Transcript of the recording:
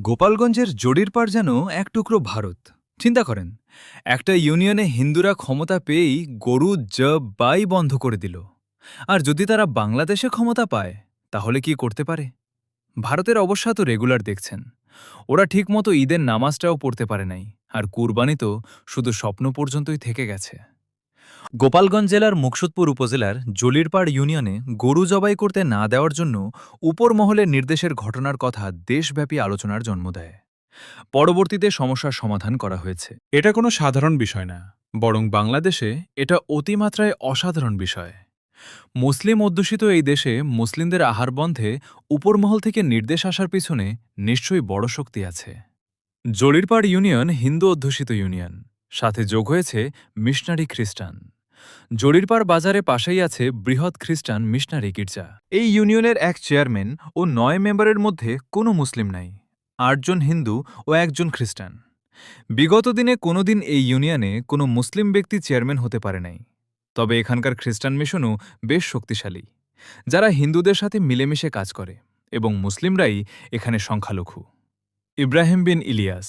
গোপালগঞ্জের জরিরপাড় যেন এক টুকরো ভারত। চিন্তা করেন, একটা ইউনিয়নে হিন্দুরা ক্ষমতা পেয়েই গরু বাই বন্ধ করে দিল। আর যদি তারা বাংলাদেশে ক্ষমতা পায়, তাহলে কি করতে পারে? ভারতের অবস্থা তো রেগুলার দেখছেন। ওরা ঠিকমতো ঈদের নামাজটাও পড়তে পারে নাই, আর কুরবানি তো শুধু স্বপ্ন পর্যন্তই থেকে গেছে। গোপালগঞ্জ জেলার মুকসুদপুর উপজেলার জলিরপাড় ইউনিয়নে গরু জবাই করতে না দেওয়ার জন্য উপর মহলের নির্দেশের ঘটনার কথা দেশব্যাপী আলোচনার জন্ম দেয়। পরবর্তীতে সমস্যার সমাধান করা হয়েছে। এটা কোনো সাধারণ বিষয় না, বরং বাংলাদেশে এটা অতিমাত্রায় অসাধারণ বিষয়। মুসলিম অধ্যুষিত এই দেশে মুসলিমদের আহার বন্ধে উপরমহল থেকে নির্দেশ আসার পিছনে নিশ্চয়ই বড় শক্তি আছে। জলিরপাড় ইউনিয়ন হিন্দু অধ্যুষিত ইউনিয়ন, সাথে যোগ হয়েছে মিশনারি খ্রিস্টান। জরিরপাড় বাজারে পাশেই আছে বৃহৎ খ্রিস্টান মিশনারি গির্জা। এই ইউনিয়নের এক চেয়ারম্যান ও ৯ মেম্বারের মধ্যে কোনো মুসলিম নাই, ৮ জন হিন্দু ও ১ জন খ্রিস্টান। বিগত দিনে কোনোদিন এই ইউনিয়নে কোনো মুসলিম ব্যক্তি চেয়ারম্যান হতে পারে নাই। তবে এখানকার খ্রিস্টান মিশনও বেশ শক্তিশালী, যারা হিন্দুদের সাথে মিলেমিশে কাজ করে, এবং মুসলিমরাই এখানে সংখ্যালঘু। ইব্রাহিম বিন ইলিয়াস